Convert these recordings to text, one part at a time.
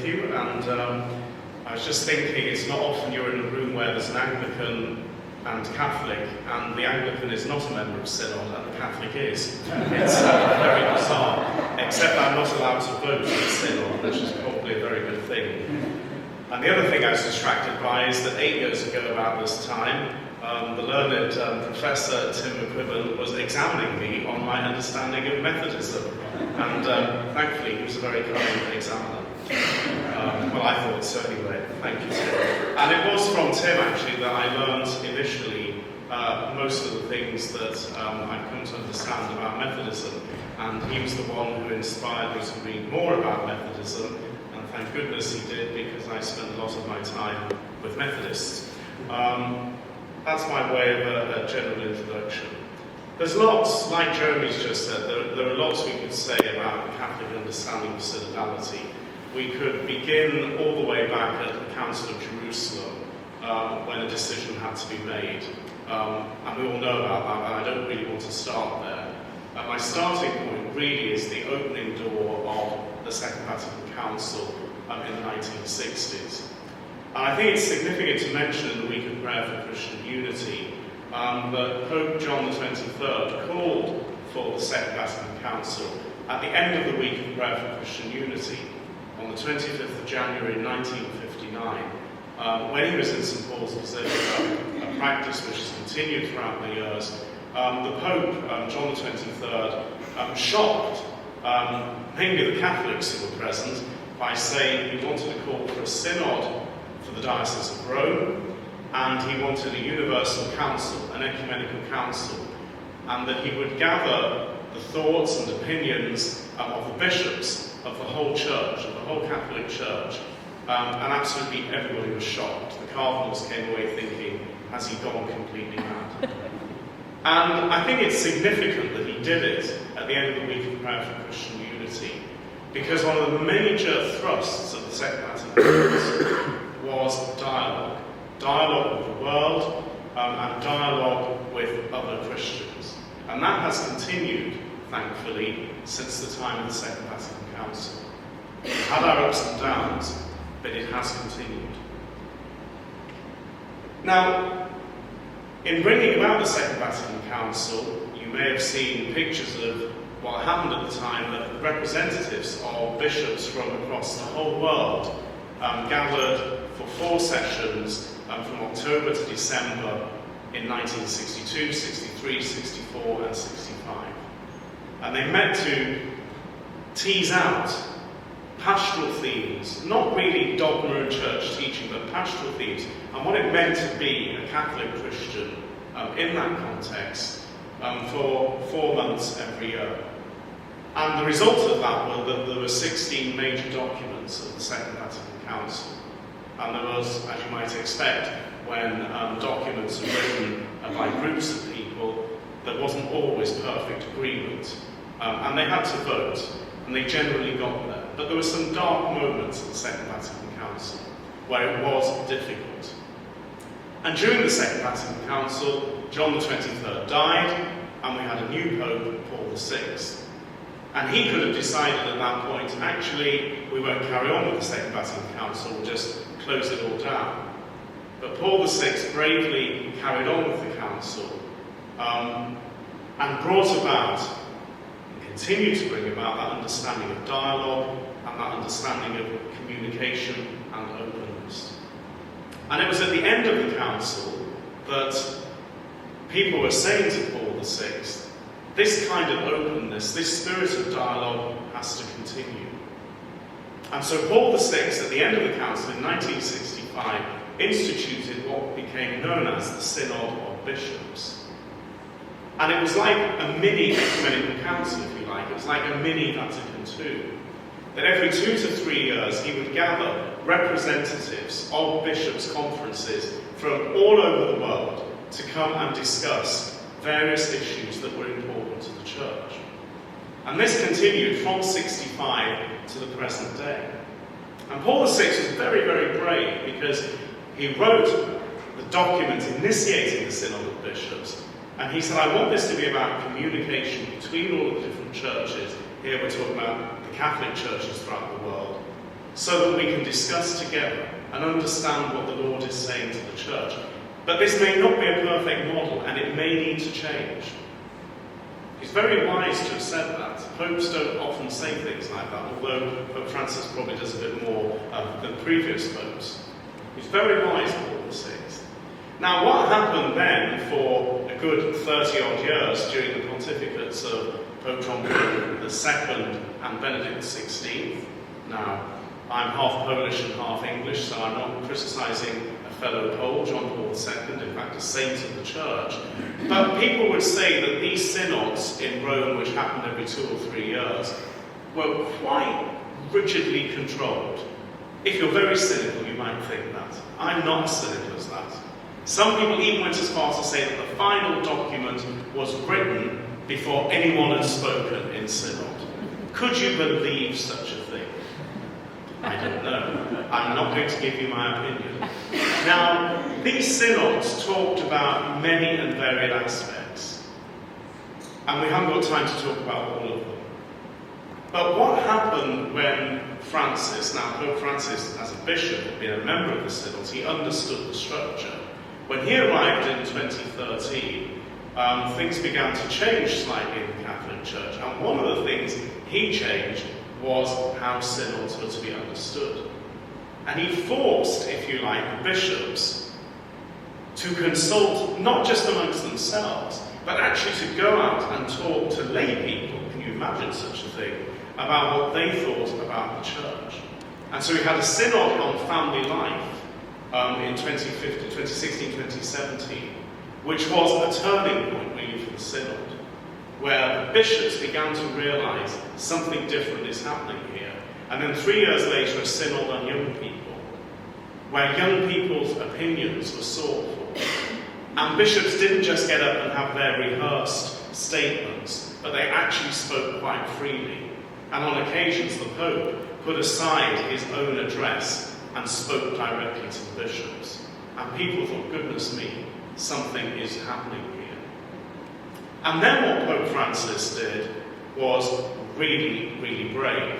with you, and I was just thinking it's not often you're in a room where there's an Anglican and Catholic, and the Anglican is not a member of Synod, and the Catholic is. It's very bizarre, except I'm not allowed to vote for the Synod, which is probably a very good thing. And the other thing I was distracted by is that 8 years ago about this time, the learned Professor Tim McQuibben was examining me on my understanding of Methodism, and thankfully he was a very kind examiner. Well, I thought so anyway. Thank you, Tim. And it was from Tim, actually, that I learned initially most of the things that I've come to understand about Methodism. And he was the one who inspired me to read more about Methodism. And thank goodness he did, because I spent a lot of my time with Methodists. That's my way of a general introduction. There's lots, like Jeremy's just said, there are lots we could say about the Catholic understanding of synodality. We could begin all the way back at the Council of Jerusalem, when a decision had to be made. And we all know about that, and I don't really want to start there. My starting point really is the opening door of the Second Vatican Council in the 1960s. And I think it's significant to mention in the Week of Prayer for Christian Unity that Pope John the 23rd called for the Second Vatican Council at the end of the Week of Prayer for Christian Unity, on the 25th of January 1959, when he was in St. Paul's Basilica, a practice which has continued throughout the years. The Pope, John the 23rd, shocked mainly the Catholics who were present by saying he wanted to call for a synod for the Diocese of Rome, and he wanted a universal council, an ecumenical council, and that he would gather the thoughts and opinions of the bishops of the whole church, of the whole Catholic Church, and absolutely everybody was shocked. The cardinals came away thinking, has he gone completely mad? And I think it's significant that he did it at the end of the Week of Prayer for Christian Unity, because one of the major thrusts of the Second Vatican Council was dialogue. Dialogue with the world, and dialogue with other Christians. And that has continued, thankfully, since the time of the Second Vatican Council. We've had our ups and downs, but it has continued. Now, in bringing about the Second Vatican Council, you may have seen pictures of what happened at the time, that representatives of bishops from across the whole world gathered for 4 sessions from October to December in 1962, 63, 64 and 65. And they met to tease out pastoral themes, not really dogma and church teaching, but pastoral themes, and what it meant to be a Catholic Christian in that context for 4 months every year. And the result of that was that there were 16 major documents of the Second Vatican Council. And there was, as you might expect, when documents are written by groups of people, there wasn't always perfect agreement. And they had to vote, and they generally got there. But there were some dark moments at the Second Vatican Council where it was difficult. And during the Second Vatican Council, John the 23rd died, and we had a new Pope, Paul VI. And he could have decided at that point, actually, we won't carry on with the Second Vatican Council, we'll just close it all down. But Paul VI bravely carried on with the Council and brought about, and continued to bring about, that understanding of dialogue and that understanding of communication and openness. And it was at the end of the Council that people were saying to Paul VI, this kind of openness, this spirit of dialogue has to continue. And so Paul VI, at the end of the Council in 1965, instituted what became known as the Synod of Bishops. And it was like a mini ecumenical council, if you like. It was like a mini Vatican II. That every 2 to 3 years he would gather representatives of bishops' conferences from all over the world to come and discuss various issues that were important to the church. And this continued from 65 to the present day. And Paul VI was very, very brave, because he wrote the document initiating the Synod of Bishops, and he said, I want this to be about communication between all the different churches. Here we're talking about the Catholic churches throughout the world. so that we can discuss together and understand what the Lord is saying to the church. But this may not be a perfect model, and it may need to change. He's very wise to have said that. Popes don't often say things like that, although Pope Francis probably does a bit more than previous popes. He's very wise, Paul VI. Now, what happened then for a good 30-odd years during the pontificates of Pope John Paul II and Benedict XVI? Now, I'm half Polish and half English, so I'm not criticising a fellow Pole, John Paul II, in fact a saint of the church. But people would say that these synods in Rome, which happened every 2 or 3 years, were quite rigidly controlled. If you're very cynical, you might think that. I'm not as cynical as that. Some people even went as far as to say that the final document was written before anyone had spoken in synod. Could you believe such a thing? I don't know. I'm not going to give you my opinion. Now, these synods talked about many and varied aspects, and we haven't got time to talk about all of them. But what happened when Francis, now Pope Francis as a bishop had been a member of the synods, he understood the structure. When he arrived in 2013, things began to change slightly in the Catholic Church, and one of the things he changed was how synods were to be understood. And he forced, if you like, the bishops to consult not just amongst themselves, but actually to go out and talk to lay people, can you imagine such a thing, about what they thought about the church. And so we had a synod on family life in 2016, 2017, which was a turning point really for the synod, where the bishops began to realise something different is happening here. And then 3 years later, a synod on young people, where young people's opinions were sought for. And bishops didn't just get up and have their rehearsed statements, but they actually spoke quite freely. And on occasions, the Pope put aside his own address and spoke directly to the bishops. And people thought, goodness me, something is happening here. And then what Pope Francis did was really, really brave.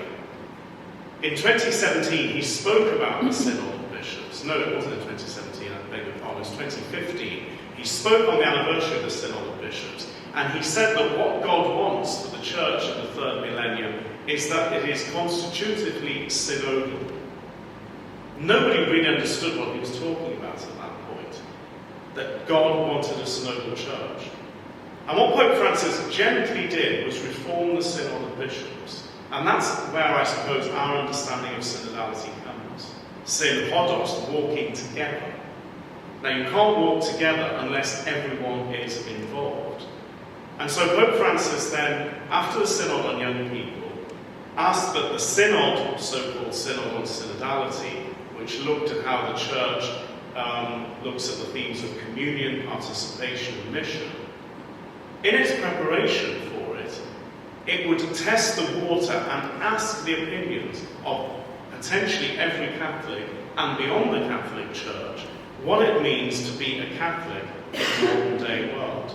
In 2017, he spoke about the Synod of Bishops. No, it wasn't in 2017, I beg your pardon, it was 2015. He spoke on the anniversary of the Synod of Bishops, and he said that what God wants for the Church in the third millennium is that it is constitutively synodal. Nobody really understood what he was talking about at that point, that God wanted a synodal church. And what Pope Francis gently did was reform the Synod of Bishops. And that's where I suppose our understanding of synodality comes. Synodos, walking together. Now you can't walk together unless everyone is involved. And so Pope Francis then, after the Synod on Young People, asked that the Synod, so-called Synod on Synodality, which looked at how the Church looks at the themes of communion, participation, and mission, in its preparation for it, it would test the water and ask the opinions of potentially every Catholic and beyond the Catholic Church what it means to be a Catholic in the modern day world.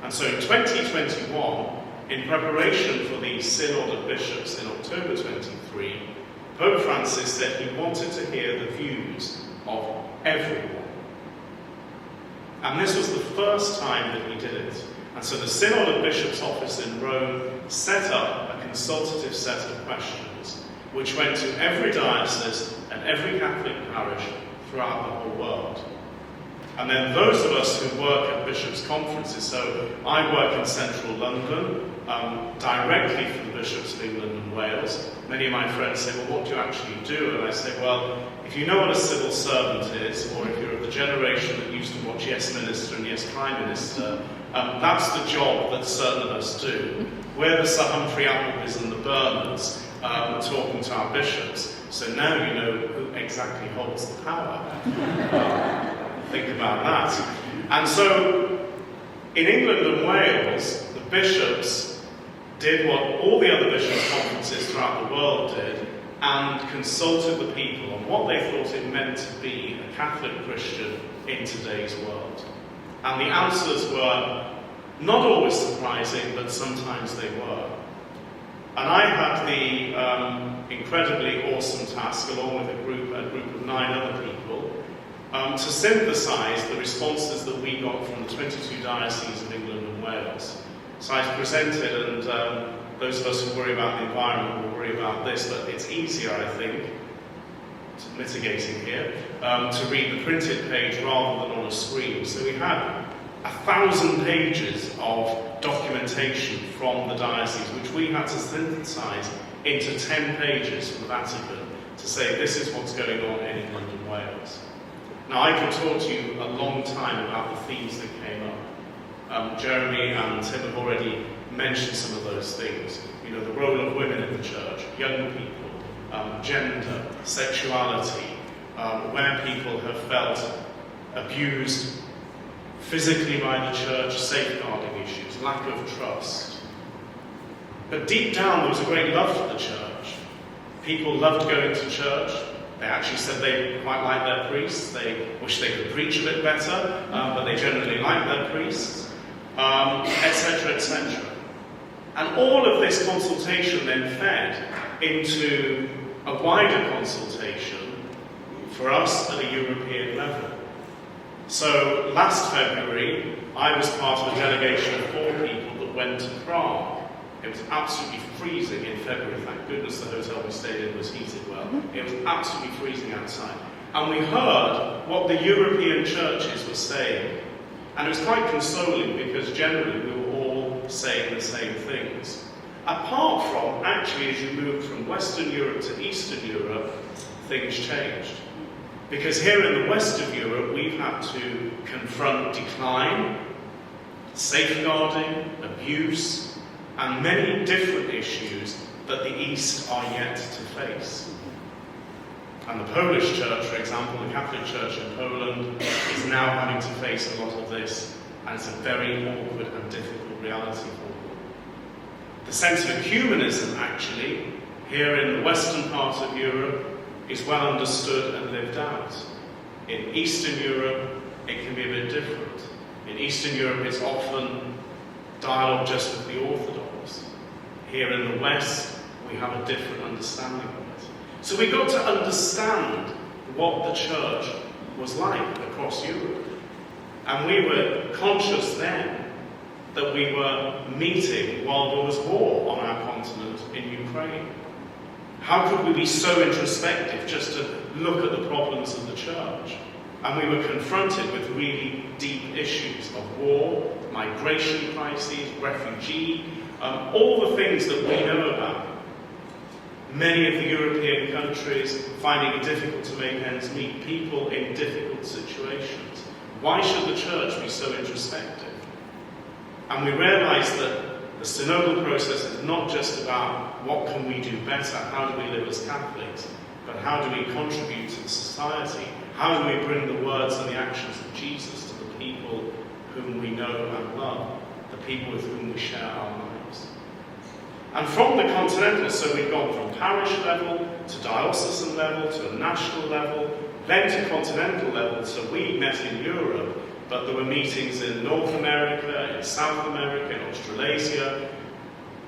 And so in 2021, in preparation for the Synod of Bishops in October 23, Pope Francis said he wanted to hear the views of everyone. And this was the first time that he did it. And so the Synod of Bishops' office in Rome set up a consultative set of questions which went to every diocese and every Catholic parish throughout the whole world. And then those of us who work at bishops' conferences, so I work in central London, directly for the bishops of England and Wales. Many of my friends say, well, what do you actually do? And I say, well, if you know what a civil servant is, or if you're of the generation that used to watch Yes Minister and Yes Prime Minister, that's the job that certain of us do. We're the Sir Humphrey Applebys and the Burners talking to our bishops. So now you know who exactly holds the power. Think about that. And so, in England and Wales, the bishops did what all the other bishops' conferences throughout the world did, and consulted the people on what they thought it meant to be a Catholic Christian in today's world. And the answers were not always surprising, but sometimes they were. And I had the incredibly awesome task, along with a group of 9 other people, to synthesize the responses that we got from the 22 dioceses of England and Wales. So I presented, and those of us who worry about the environment will worry about this, but it's easier, I think, mitigating here, to read the printed page rather than on a screen. So we had 1,000 pages of documentation from the diocese, which we had to synthesize into 10 pages from the Vatican to say this is what's going on in England and Wales. Now, I could talk to you a long time about the themes that came up. Jeremy and Tim have already mentioned some of those things. You know, the role of women in the church, young people, gender, sexuality, where people have felt abused physically by the church, safeguarding issues, lack of trust. But deep down there was a great love for the church. People loved going to church. They actually said they quite liked their priests. They wish they could preach a bit better, but they generally liked their priests, etc., etc. And all of this consultation then fed into a wider consultation for us at a European level. So last February, I was part of a delegation of 4 people that went to Prague. It was absolutely freezing in February. Thank goodness the hotel we stayed in was heated well. It was absolutely freezing outside. And we heard what the European churches were saying. And it was quite consoling because generally we were all saying the same things. Apart from, actually, as you moved from Western Europe to Eastern Europe, things changed. Because here in the west of Europe, we've had to confront decline, safeguarding, abuse, and many different issues that the East are yet to face. And the Polish Church, for example, the Catholic Church in Poland, is now having to face a lot of this, and it's a very awkward and difficult reality for them. The sense of ecumenism, actually, here in the western part of Europe, is well understood and lived out. In Eastern Europe, it can be a bit different. In Eastern Europe, it's often dialogue just with the Orthodox. Here in the West, we have a different understanding of it. So we got to understand what the church was like across Europe. And we were conscious then that we were meeting while there was war on our continent in Ukraine. How could we be so introspective just to look at the problems of the church? And we were confronted with really deep issues of war, migration crises, refugee, all the things that we know about. Many of the European countries finding it difficult to make ends meet, people in difficult situations. Why should the church be so introspective? And we realised that the synodal process is not just about what can we do better, how do we live as Catholics, but how do we contribute to the society? How do we bring the words and the actions of Jesus to the people whom we know and love, the people with whom we share our lives? And from the continental, so we've gone from parish level to diocesan level to a national level, then to continental level, so we met in Europe, but there were meetings in North America, in South America, in Australasia.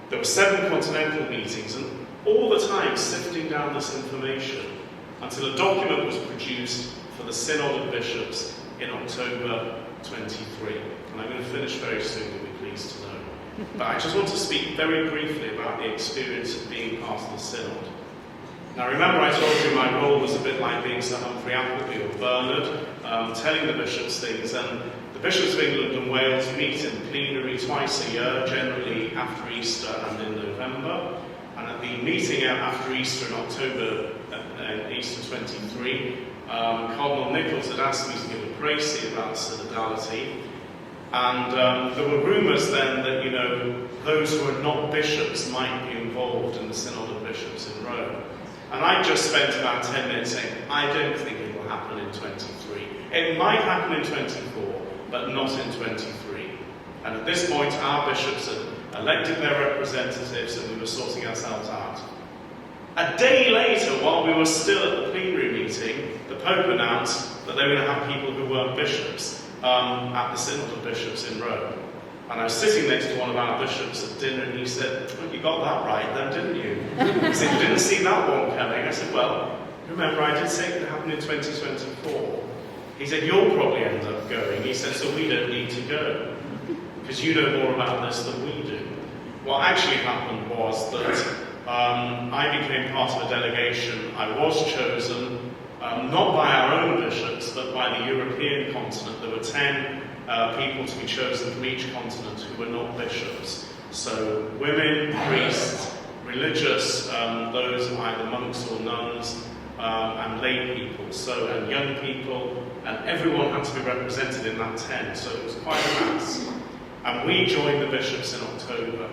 There were 7 continental meetings, and all the time sifting down this information until a document was produced for the Synod of Bishops in October 23. And I'm going to finish very soon, you'll be pleased to know. But I just want to speak very briefly about the experience of being part of the Synod. Now remember I told you my role was a bit like being Sir Humphrey Appleby or Bernard, telling the bishops things, and the bishops of England and Wales meet in plenary twice a year, generally after Easter and in November. And at the meeting after Easter in October, Easter 23, Cardinal Nichols had asked me to give a précis about synodality. And there were rumours then that, you know, those who are not bishops might be involved in the Synod of Bishops in Rome. And I just spent about 10 minutes saying, I don't think it will happen in 23. It might happen in 24, but not in 23. And at this point, our bishops had elected their representatives and we were sorting ourselves out. A day later, while we were still at the plenary meeting, the Pope announced that they were going to have people who weren't bishops at the Synod of Bishops in Rome. And I was sitting next to one of our bishops at dinner, and he said, well, you got that right then, didn't you? He said, you didn't see that one coming. I said, well, remember, I did say it could happen in 2024. He said, you'll probably end up going. He said, so we don't need to go, because you know more about this than we do. What actually happened was that I became part of a delegation. I was chosen, not by our own bishops, but by the European continent. There were 10 people to be chosen from each continent who were not bishops. So women, priests, religious, those either monks or nuns, and lay people, and young people, and everyone had to be represented in that tent. So it was quite a mass. And we joined the bishops in October.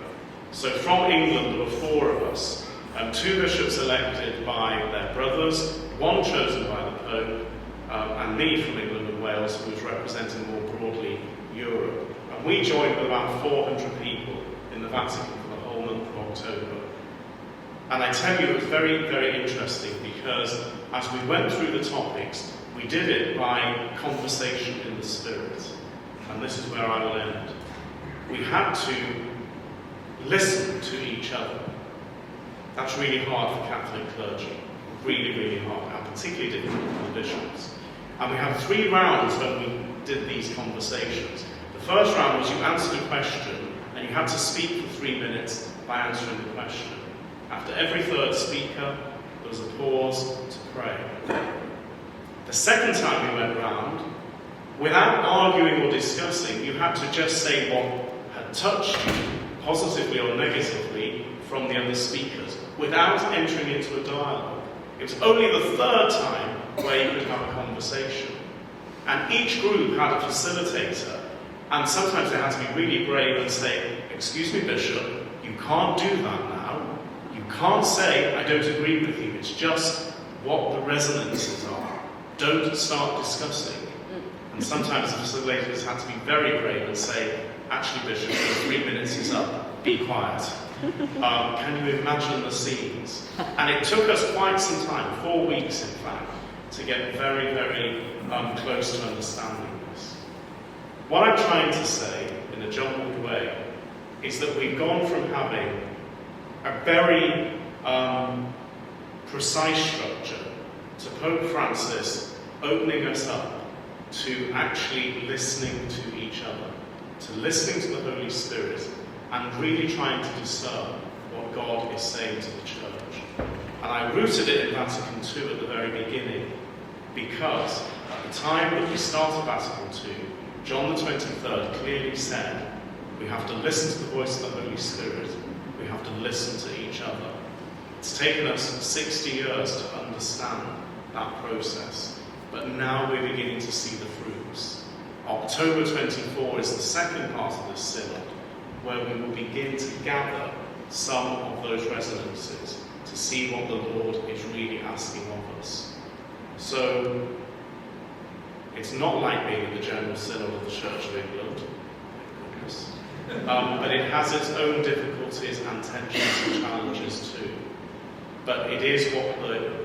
So from England, there were 4 of us, 2 bishops elected by their brothers, 1 chosen by the Pope, and me from England and Wales, who was representing more broadly Europe. And we joined with about 400 people in the Vatican for the whole month of October. And I tell you, it was very, very interesting, because as we went through the topics, we did it by conversation in the Spirit. And this is where I will end. We had to listen to each other. That's really hard for Catholic clergy. Really, really hard, and particularly difficult for the bishops. And we had 3 rounds when we did these conversations. The first round was you answered a question, and you had to speak for 3 minutes by answering the question. After every 3rd speaker, there was a pause to pray. The second time we went round, without arguing or discussing, you had to just say what had touched you, positively or negatively, from the other speakers, without entering into a dialogue. It was only the 3rd time where you could have a conversation. And each group had a facilitator, and sometimes they had to be really brave and say, excuse me, Bishop, you can't do that now. You can't say, I don't agree with you. It's just what the resonances are. Don't start discussing. And sometimes the facilitators had to be very brave and say, actually, Bishop, 3 minutes is up. Be quiet. Can you imagine the scenes? And it took us quite some time, 4 weeks in fact, to get very, very close to understanding this. What I'm trying to say, in a jumbled way, is that we've gone from having a very precise structure to Pope Francis opening us up to actually listening to each other, to listening to the Holy Spirit, and really trying to discern what God is saying to the Church. And I rooted it in Vatican II at the very beginning, because at the time that we started Vatican II, John the 23rd clearly said, we have to listen to the voice of the Holy Spirit, we have to listen to each other. It's taken us 60 years to understand that process, but now we're beginning to see the fruits. October 24 is the second part of this synod, where we will begin to gather some of those resonances to see what the Lord is really asking of us. So, it's not like being in the General Synod of the Church of England, thank goodness. But it has its own difficulties and tensions and challenges too. But it is what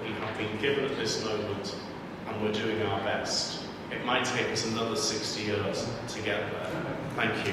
we have been given at this moment, and we're doing our best. It might take us another 60 years to get there. Thank you.